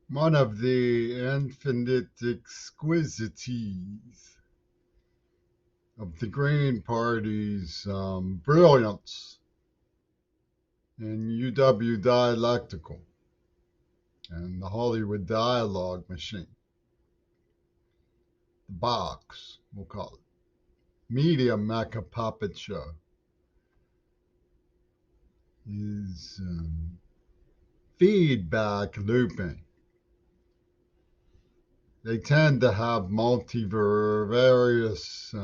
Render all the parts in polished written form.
one of the infinite exquisities of the Green Party's brilliance in UW dialectical and the Hollywood dialogue machine, the box, we'll call it, media mecha puppet show, is feedback looping. They tend to have multivarious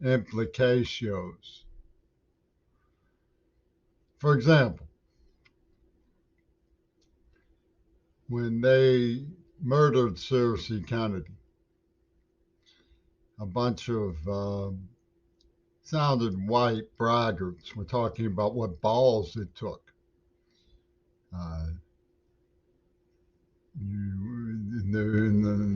implications. For example, when they murdered Cersei Kennedy, a bunch of sounded white braggarts were talking about what balls it took. Uh, the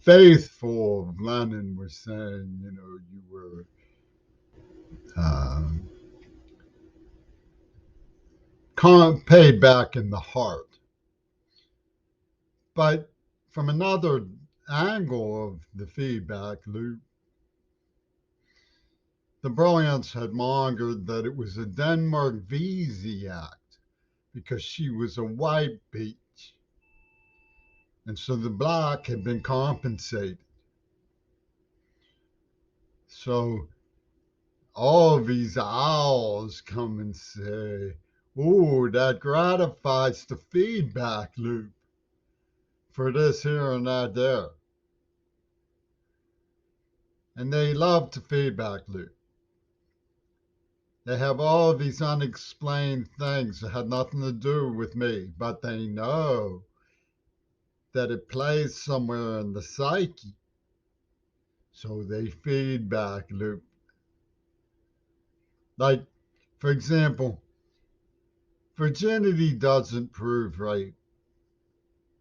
faithful of Lenin were saying, you were uh, paid back in the heart. But from another angle of the feedback loop, the brilliance had mongered that it was a Denmark Vesey Act because she was a white beach. And so the black had been compensated. So all these owls come and say, "Ooh, that gratifies the feedback loop for this here and that there." And they love the feedback loop. They have all of these unexplained things that had nothing to do with me, but they know that it plays somewhere in the psyche. So they feedback loop. Like, for example, virginity doesn't prove rape,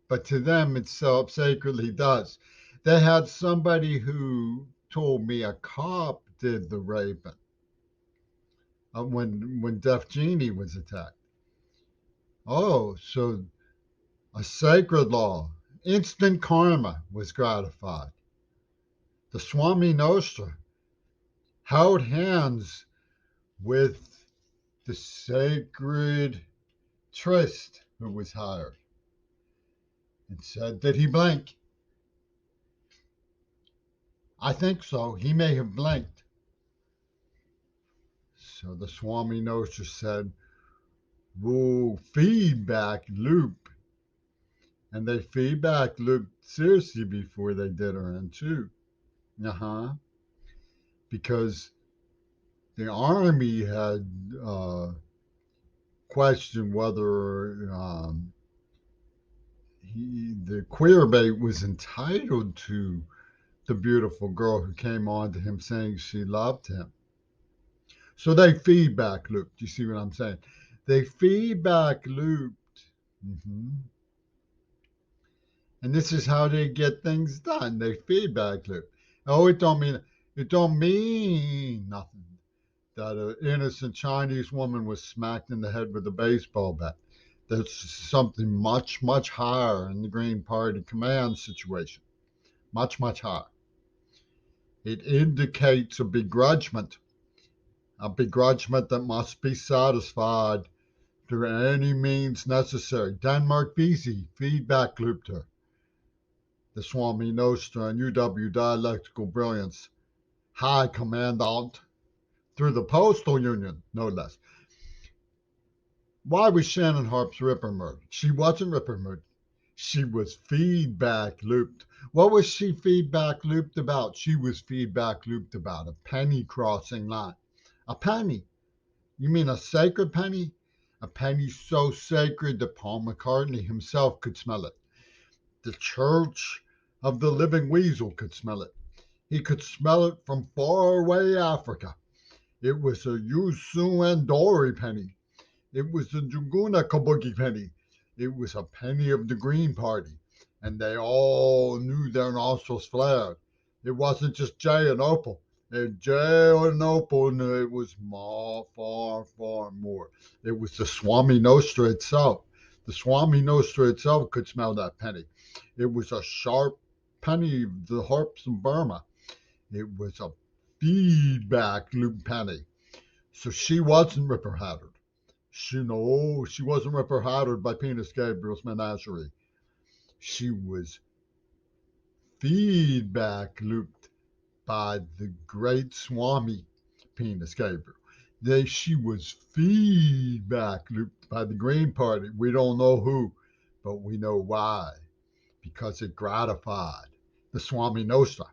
but to them it self sacredly does. They had somebody who told me a cop did the raping when Deaf Genie was attacked. Oh, so a sacred law, instant karma was gratified. The Swami Nostra held hands with the sacred tryst who was hired and said, "Did he blink?" I think so. He may have blinked. So the Swami Nostra said, "Whoa, feedback loop." And they feedback looped seriously before they did her in too. Uh huh. Because the army had questioned whether the queer bait was entitled to the beautiful girl who came on to him saying she loved him. So they feedback looped. You see what I'm saying? They feedback looped. hmm And this is how they get things done. They feedback loop. Oh, it don't mean nothing that an innocent Chinese woman was smacked in the head with a baseball bat. There's something much, much higher in the Green Party command situation. Much, much higher. It indicates a begrudgment that must be satisfied through any means necessary. Denmark Vesey feedback looped her. The Swami Nostra and UW dialectical brilliance. High Commandant through the Postal Union, no less. Why was Shannon Harp's Ripper murdered? She wasn't Ripper murdered. She was feedback looped. What was she feedback looped about? She was feedback looped about a penny crossing line. A penny. You mean a sacred penny? A penny so sacred that Paul McCartney himself could smell it. The Church of the Living Weasel could smell it. He could smell it from far away Africa. It was a Yusu and Dory penny. It was the Juguna Kabuki penny. It was a penny of the Green Party. And they all knew their nostrils flared. It wasn't just Jay and Opal. Jay and Opal knew it was far, far more. It was the Swami Nostra itself. The Swami Nostra itself could smell that penny. It was a sharp penny, the harps of Burma. It was a feedback loop penny. So she wasn't Ripper Hattard. No, she wasn't Ripper Hattard by Penis Gabriel's menagerie. She was feedback looped by the great Swami Penis Gabriel. She was feedback looped by the Green Party. We don't know who, but we know why. Because it gratified the Swami Nostra.